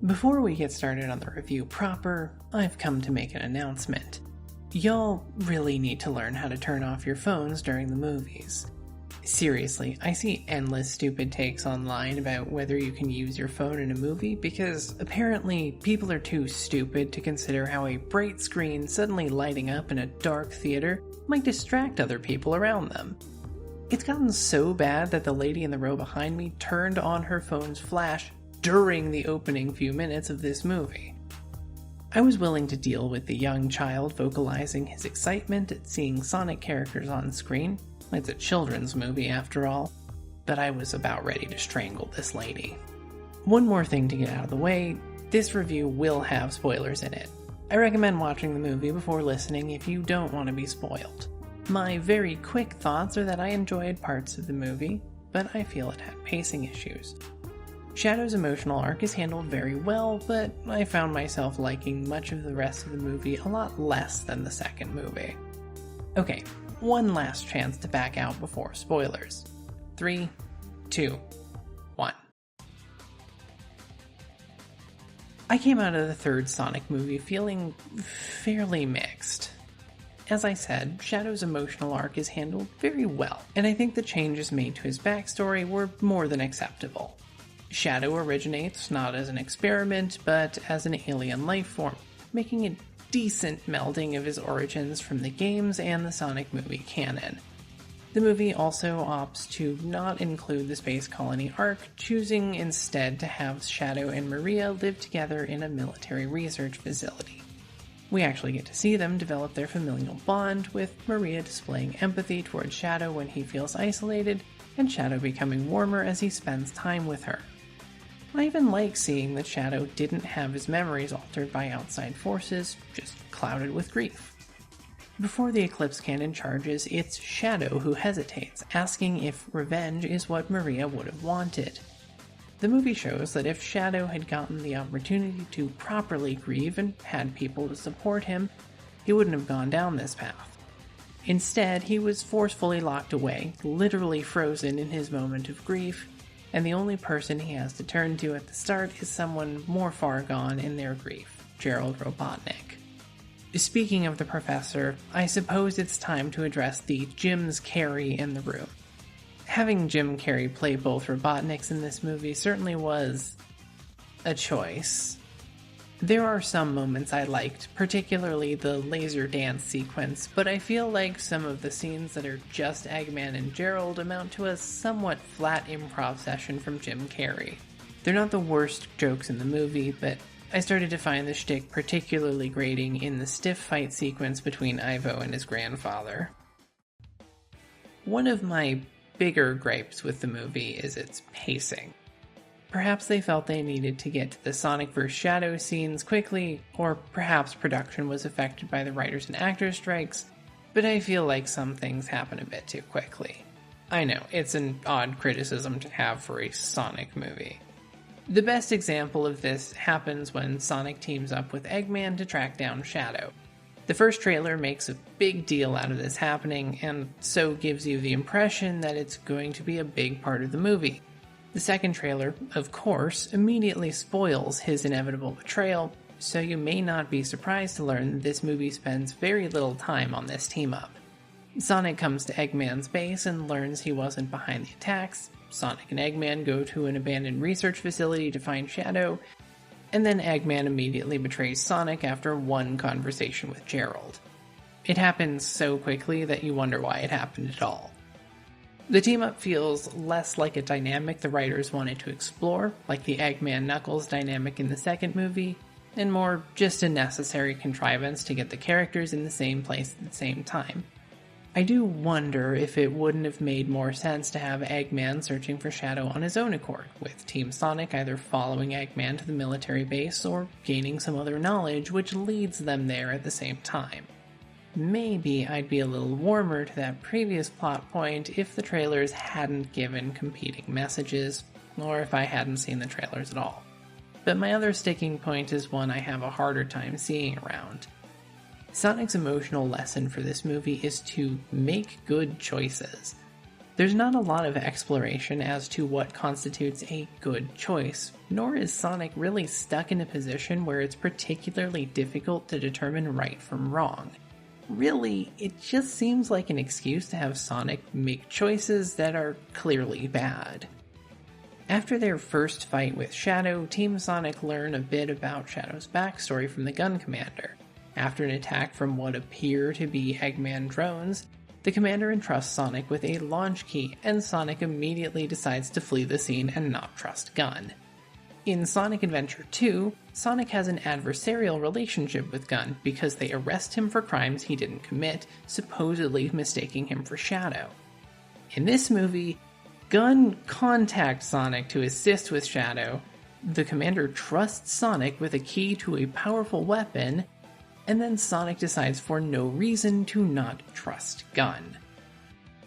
Before we get started on the review proper, I've come to make an announcement. Y'all really need to learn how to turn off your phones during the movies. Seriously, I see endless stupid takes online about whether you can use your phone in a movie because apparently people are too stupid to consider how a bright screen suddenly lighting up in a dark theater might distract other people around them. It's gotten so bad that the lady in the row behind me turned on her phone's flash during the opening few minutes of this movie. I was willing to deal with the young child vocalizing his excitement at seeing Sonic characters on screen. It's a children's movie after all, but I was about ready to strangle this lady. One more thing to get out of the way, this review will have spoilers in it. I recommend watching the movie before listening if you don't want to be spoiled. My very quick thoughts are that I enjoyed parts of the movie, but I feel it had pacing issues. Shadow's emotional arc is handled very well, but I found myself liking much of the rest of the movie a lot less than the second movie. Okay, one last chance to back out before spoilers. 3, 2, 1. I came out of the third Sonic movie feeling fairly mixed. As I said, Shadow's emotional arc is handled very well, and I think the changes made to his backstory were more than acceptable. Shadow originates not as an experiment, but as an alien life form, making a decent melding of his origins from the games and the Sonic movie canon. The movie also opts to not include the space colony arc, choosing instead to have Shadow and Maria live together in a military research facility. We actually get to see them develop their familial bond, with Maria displaying empathy towards Shadow when he feels isolated, and Shadow becoming warmer as he spends time with her. I even like seeing that Shadow didn't have his memories altered by outside forces, just clouded with grief. Before the Eclipse Cannon charges, it's Shadow who hesitates, asking if revenge is what Maria would have wanted. The movie shows that if Shadow had gotten the opportunity to properly grieve and had people to support him, he wouldn't have gone down this path. Instead, he was forcefully locked away, literally frozen in his moment of grief, and the only person he has to turn to at the start is someone more far gone in their grief, Gerald Robotnik. Speaking of the professor, I suppose it's time to address the Jim's Carrey in the room. Having Jim Carrey play both Robotniks in this movie certainly was a choice. There are some moments I liked, particularly the laser dance sequence, but I feel like some of the scenes that are just Eggman and Gerald amount to a somewhat flat improv session from Jim Carrey. They're not the worst jokes in the movie, but I started to find the shtick particularly grating in the stiff fight sequence between Ivo and his grandfather. One of my bigger gripes with the movie is its pacing. Perhaps they felt they needed to get to the Sonic vs. Shadow scenes quickly, or perhaps production was affected by the writers and actors strikes, but I feel like some things happen a bit too quickly. I know, it's an odd criticism to have for a Sonic movie. The best example of this happens when Sonic teams up with Eggman to track down Shadow. The first trailer makes a big deal out of this happening, and so gives you the impression that it's going to be a big part of the movie. The second trailer, of course, immediately spoils his inevitable betrayal, so you may not be surprised to learn that this movie spends very little time on this team-up. Sonic comes to Eggman's base and learns he wasn't behind the attacks. Sonic and Eggman go to an abandoned research facility to find Shadow, and then Eggman immediately betrays Sonic after one conversation with Gerald. It happens so quickly that you wonder why it happened at all. The team-up feels less like a dynamic the writers wanted to explore, like the Eggman-Knuckles dynamic in the second movie, and more just a necessary contrivance to get the characters in the same place at the same time. I do wonder if it wouldn't have made more sense to have Eggman searching for Shadow on his own accord, with Team Sonic either following Eggman to the military base or gaining some other knowledge which leads them there at the same time. Maybe I'd be a little warmer to that previous plot point if the trailers hadn't given competing messages, or if I hadn't seen the trailers at all. But my other sticking point is one I have a harder time seeing around. Sonic's emotional lesson for this movie is to make good choices. There's not a lot of exploration as to what constitutes a good choice, nor is Sonic really stuck in a position where it's particularly difficult to determine right from wrong. Really, it just seems like an excuse to have Sonic make choices that are clearly bad. After their first fight with Shadow, Team Sonic learn a bit about Shadow's backstory from the Gun Commander. After an attack from what appear to be Eggman drones, the commander entrusts Sonic with a launch key, and Sonic immediately decides to flee the scene and not trust Gun. In Sonic Adventure 2, Sonic has an adversarial relationship with Gun because they arrest him for crimes he didn't commit, supposedly mistaking him for Shadow. In this movie, Gun contacts Sonic to assist with Shadow, the commander trusts Sonic with a key to a powerful weapon, and then Sonic decides for no reason to not trust Gun.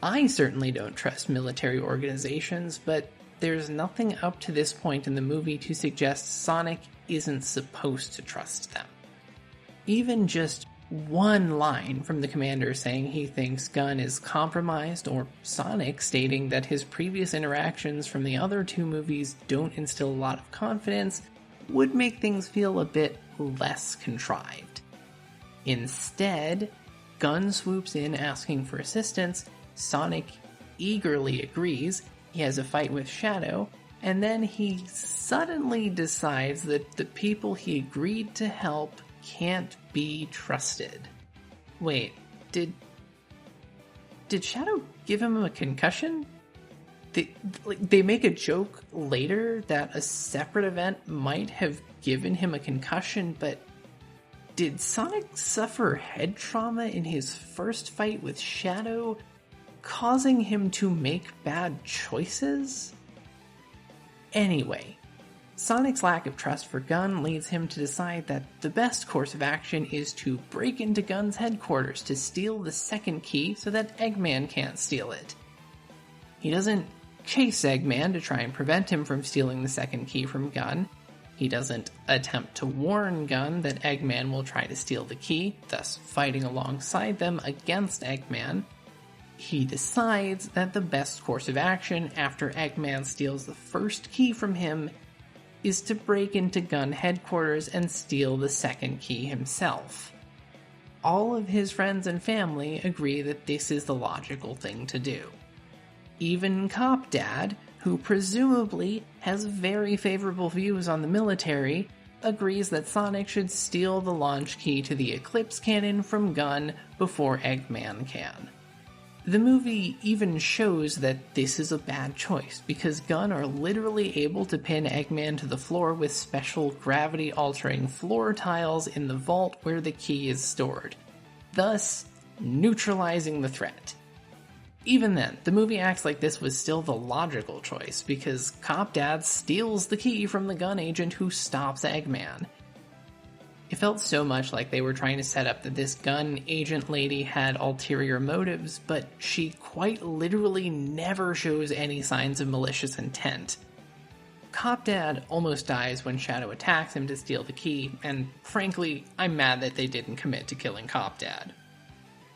I certainly don't trust military organizations, but there's nothing up to this point in the movie to suggest Sonic isn't supposed to trust them. Even just one line from the commander saying he thinks Gun is compromised, or Sonic stating that his previous interactions from the other two movies don't instill a lot of confidence, would make things feel a bit less contrived. Instead, Gun swoops in asking for assistance, Sonic eagerly agrees, he has a fight with Shadow, and then he suddenly decides that the people he agreed to help can't be trusted. Wait, did Shadow give him a concussion? They make a joke later that a separate event might have given him a concussion, but did Sonic suffer head trauma in his first fight with Shadow, causing him to make bad choices? Anyway, Sonic's lack of trust for Gun leads him to decide that the best course of action is to break into Gun's headquarters to steal the second key so that Eggman can't steal it. He doesn't chase Eggman to try and prevent him from stealing the second key from Gun. He doesn't attempt to warn Gun that Eggman will try to steal the key, thus fighting alongside them against Eggman. He decides that the best course of action after Eggman steals the first key from him is to break into Gun headquarters and steal the second key himself. All of his friends and family agree that this is the logical thing to do. Even Cop Dad, who presumably has very favorable views on the military, agrees that Sonic should steal the launch key to the Eclipse Cannon from Gun before Eggman can. The movie even shows that this is a bad choice, because Gun are literally able to pin Eggman to the floor with special gravity-altering floor tiles in the vault where the key is stored, thus neutralizing the threat. Even then, the movie acts like this was still the logical choice, because Cop Dad steals the key from the Gun agent who stops Eggman. It felt so much like they were trying to set up that this Gun agent lady had ulterior motives, but she quite literally never shows any signs of malicious intent. Cop Dad almost dies when Shadow attacks him to steal the key, and frankly, I'm mad that they didn't commit to killing Cop Dad.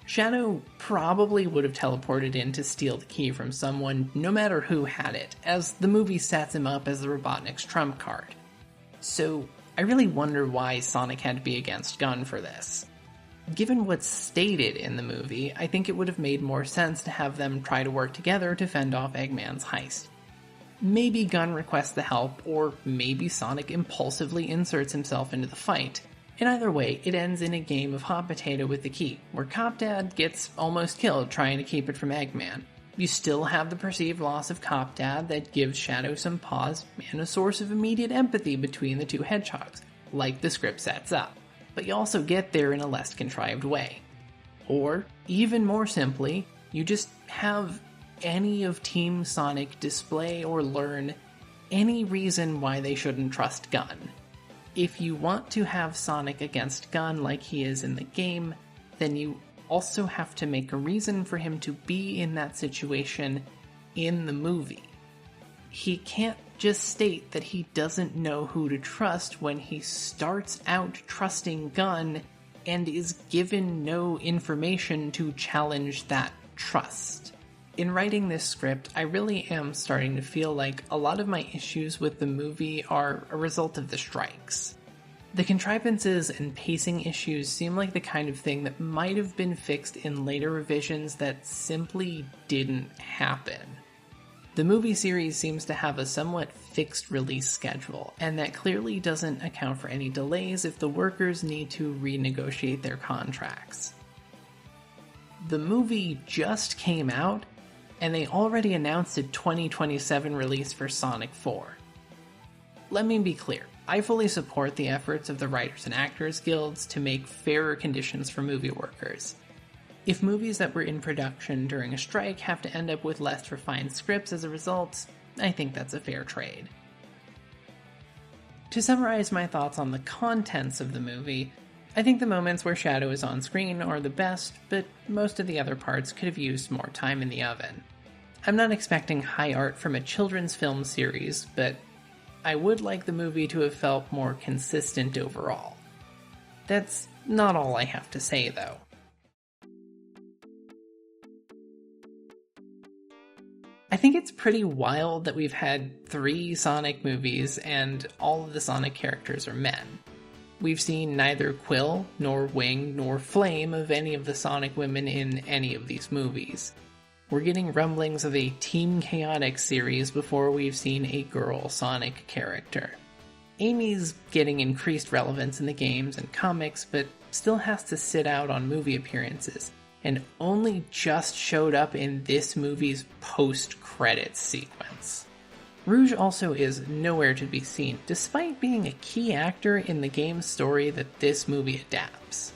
Shadow probably would have teleported in to steal the key from someone, no matter who had it, as the movie sets him up as the Robotnik's trump card. So, I really wonder why Sonic had to be against Gun for this. Given what's stated in the movie, I think it would have made more sense to have them try to work together to fend off Eggman's heist. Maybe Gun requests the help, or maybe Sonic impulsively inserts himself into the fight. In either way, it ends in a game of hot potato with the key, where Cop Dad gets almost killed trying to keep it from Eggman. You still have the perceived loss of Cop Dad that gives Shadow some pause and a source of immediate empathy between the two hedgehogs, like the script sets up, but you also get there in a less contrived way. Or, even more simply, you just have any of Team Sonic display or learn any reason why they shouldn't trust Gun. If you want to have Sonic against Gun like he is in the game, then you also have to make a reason for him to be in that situation in the movie. He can't just state that he doesn't know who to trust when he starts out trusting Gun and is given no information to challenge that trust. In writing this script, I really am starting to feel like a lot of my issues with the movie are a result of the strikes. The contrivances and pacing issues seem like the kind of thing that might have been fixed in later revisions that simply didn't happen. The movie series seems to have a somewhat fixed release schedule, and that clearly doesn't account for any delays if the workers need to renegotiate their contracts. The movie just came out, and they already announced a 2027 release for Sonic 4. Let me be clear, I fully support the efforts of the Writers and Actors Guilds to make fairer conditions for movie workers. If movies that were in production during a strike have to end up with less refined scripts as a result, I think that's a fair trade. To summarize my thoughts on the contents of the movie, I think the moments where Shadow is on screen are the best, but most of the other parts could have used more time in the oven. I'm not expecting high art from a children's film series, but I would like the movie to have felt more consistent overall. That's not all I have to say, though. I think it's pretty wild that we've had 3 Sonic movies and all of the Sonic characters are men. We've seen neither Quill, nor Wing, nor Flame of any of the Sonic women in any of these movies. We're getting rumblings of a Team Chaotic series before we've seen a girl Sonic character. Amy's getting increased relevance in the games and comics, but still has to sit out on movie appearances, and only just showed up in this movie's post-credits sequence. Rouge also is nowhere to be seen, despite being a key actor in the game's story that this movie adapts.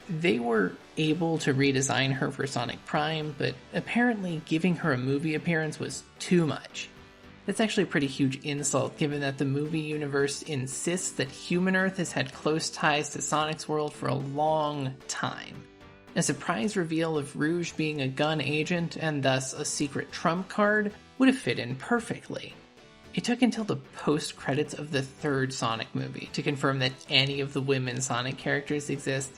They were able to redesign her for Sonic Prime, but apparently giving her a movie appearance was too much. That's actually a pretty huge insult given that the movie universe insists that Human Earth has had close ties to Sonic's world for a long time. A surprise reveal of Rouge being a gun agent and thus a secret trump card would have fit in perfectly. It took until the post-credits of the 3rd Sonic movie to confirm that any of the women Sonic characters exist,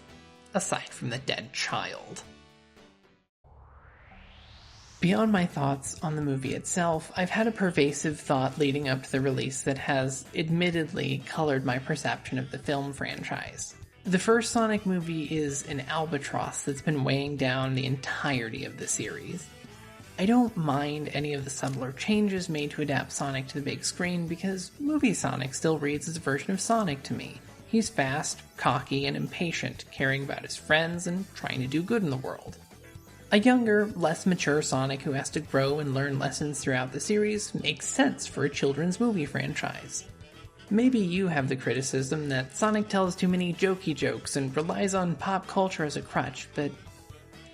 aside from the dead child. Beyond my thoughts on the movie itself, I've had a pervasive thought leading up to the release that has admittedly colored my perception of the film franchise. The first Sonic movie is an albatross that's been weighing down the entirety of the series. I don't mind any of the subtler changes made to adapt Sonic to the big screen because movie Sonic still reads as a version of Sonic to me. He's fast, cocky, and impatient, caring about his friends and trying to do good in the world. A younger, less mature Sonic who has to grow and learn lessons throughout the series makes sense for a children's movie franchise. Maybe you have the criticism that Sonic tells too many jokey jokes and relies on pop culture as a crutch, but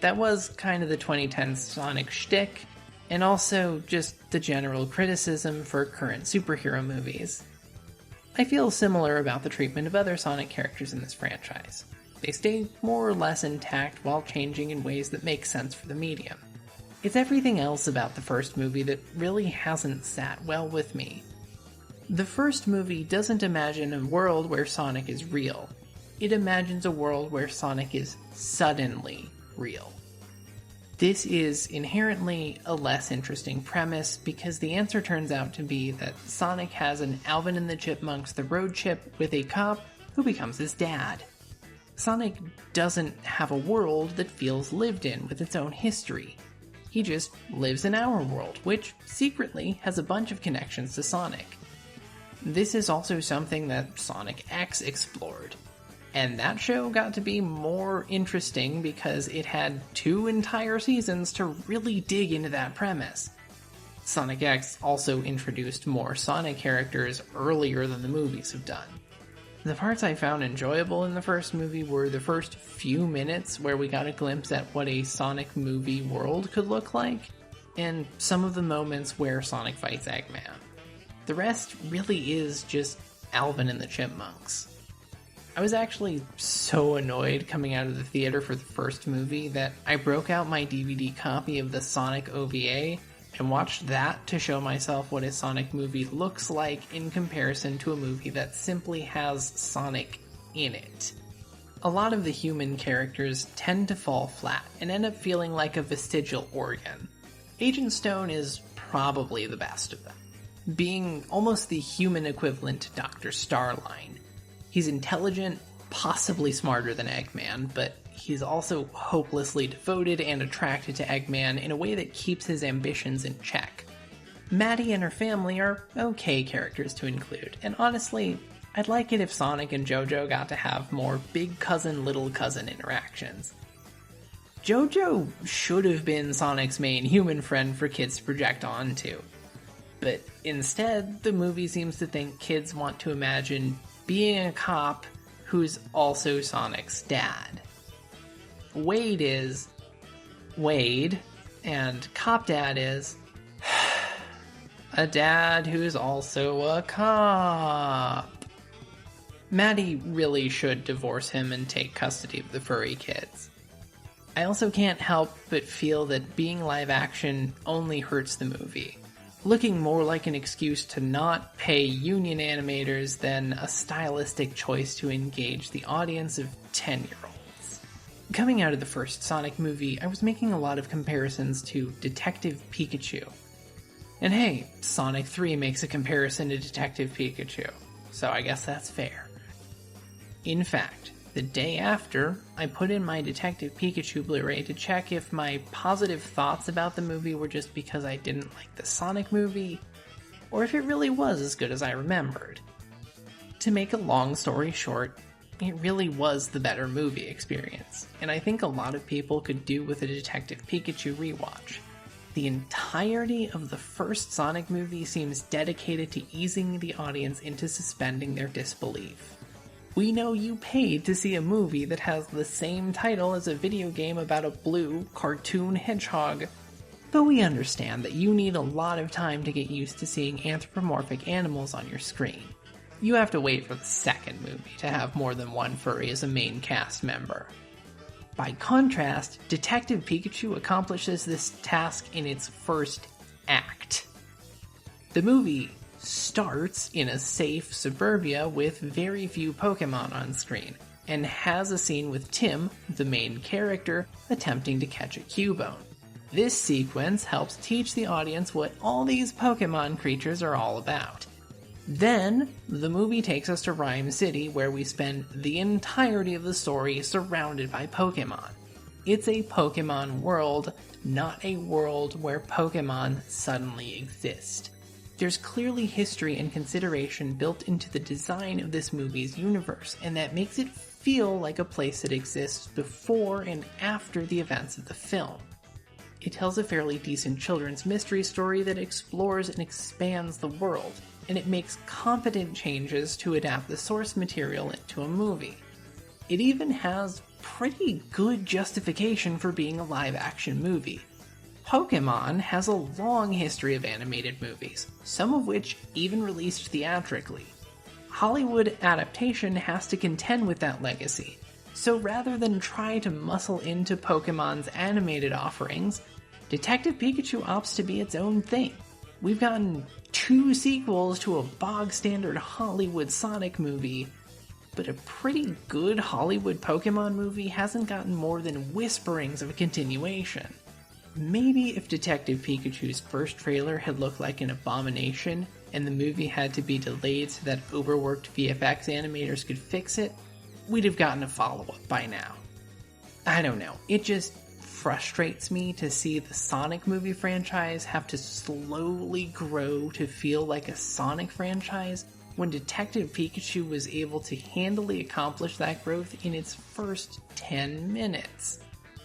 that was kind of the 2010s Sonic shtick, and also just the general criticism for current superhero movies. I feel similar about the treatment of other Sonic characters in this franchise. They stay more or less intact while changing in ways that make sense for the medium. It's everything else about the first movie that really hasn't sat well with me. The first movie doesn't imagine a world where Sonic is real. It imagines a world where Sonic is suddenly real. This is inherently a less interesting premise because the answer turns out to be that Sonic has an Alvin and the Chipmunks the road chip with a cop who becomes his dad. Sonic doesn't have a world that feels lived in with its own history. He just lives in our world, which secretly has a bunch of connections to Sonic. This is also something that Sonic X explored. And that show got to be more interesting because it had 2 entire seasons to really dig into that premise. Sonic X also introduced more Sonic characters earlier than the movies have done. The parts I found enjoyable in the first movie were the first few minutes where we got a glimpse at what a Sonic movie world could look like, and some of the moments where Sonic fights Eggman. The rest really is just Alvin and the Chipmunks. I was actually so annoyed coming out of the theater for the first movie that I broke out my DVD copy of the Sonic OVA and watched that to show myself what a Sonic movie looks like in comparison to a movie that simply has Sonic in it. A lot of the human characters tend to fall flat and end up feeling like a vestigial organ. Agent Stone is probably the best of them, being almost the human equivalent to Dr. Starline. He's intelligent, possibly smarter than Eggman, but he's also hopelessly devoted and attracted to Eggman in a way that keeps his ambitions in check. Maddie and her family are okay characters to include, and honestly, I'd like it if Sonic and JoJo got to have more big cousin, little cousin interactions. JoJo should have been Sonic's main human friend for kids to project onto, but instead, the movie seems to think kids want to imagine being a cop who's also Sonic's dad. Wade is Wade, and Cop Dad is a dad who's also a cop. Maddie really should divorce him and take custody of the furry kids. I also can't help but feel that being live action only hurts the movie, looking more like an excuse to not pay union animators than a stylistic choice to engage the audience of 10-year-olds. Coming out of the first Sonic movie, I was making a lot of comparisons to Detective Pikachu. And hey, Sonic 3 makes a comparison to Detective Pikachu, so I guess that's fair. In fact, the day after, I put in my Detective Pikachu Blu-ray to check if my positive thoughts about the movie were just because I didn't like the Sonic movie, or if it really was as good as I remembered. To make a long story short, it really was the better movie experience, and I think a lot of people could do with a Detective Pikachu rewatch. The entirety of the first Sonic movie seems dedicated to easing the audience into suspending their disbelief. We know you paid to see a movie that has the same title as a video game about a blue cartoon hedgehog, but we understand that you need a lot of time to get used to seeing anthropomorphic animals on your screen. You have to wait for the second movie to have more than one furry as a main cast member. By contrast, Detective Pikachu accomplishes this task in its first act. The movie starts in a safe suburbia with very few Pokemon on screen, and has a scene with Tim, the main character, attempting to catch a Cubone. This sequence helps teach the audience what all these Pokemon creatures are all about. Then, the movie takes us to Rhyme City, where we spend the entirety of the story surrounded by Pokemon. It's a Pokemon world, not a world where Pokemon suddenly exist. There's clearly history and consideration built into the design of this movie's universe, and that makes it feel like a place that exists before and after the events of the film. It tells a fairly decent children's mystery story that explores and expands the world, and it makes competent changes to adapt the source material into a movie. It even has pretty good justification for being a live-action movie. Pokémon has a long history of animated movies, some of which even released theatrically. Hollywood adaptation has to contend with that legacy, so rather than try to muscle into Pokémon's animated offerings, Detective Pikachu opts to be its own thing. We've gotten 2 sequels to a bog-standard Hollywood Sonic movie, but a pretty good Hollywood Pokémon movie hasn't gotten more than whisperings of a continuation. Maybe if Detective Pikachu's first trailer had looked like an abomination, and the movie had to be delayed so that overworked VFX animators could fix it, we'd have gotten a follow-up by now. I don't know, it just frustrates me to see the Sonic movie franchise have to slowly grow to feel like a Sonic franchise when Detective Pikachu was able to handily accomplish that growth in its first 10 minutes.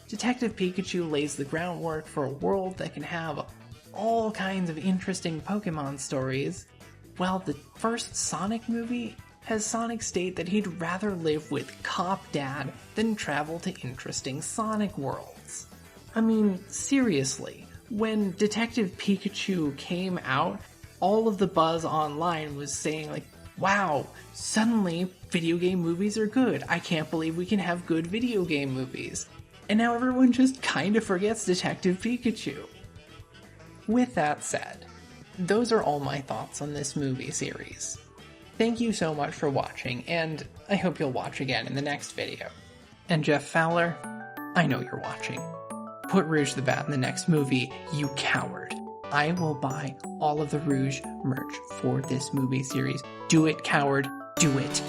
Detective Pikachu lays the groundwork for a world that can have all kinds of interesting Pokemon stories, while the first Sonic movie has Sonic state that he'd rather live with Cop Dad than travel to interesting Sonic worlds. I mean, seriously, when Detective Pikachu came out, all of the buzz online was saying like, wow, suddenly video game movies are good. I can't believe we can have good video game movies. And now everyone just kind of forgets Detective Pikachu. With that said, those are all my thoughts on this movie series. Thank you so much for watching, and I hope you'll watch again in the next video. And Jeff Fowler, I know you're watching. Put Rouge the Bat in the next movie, you coward. I will buy all of the Rouge merch for this movie series. Do it, coward. Do it.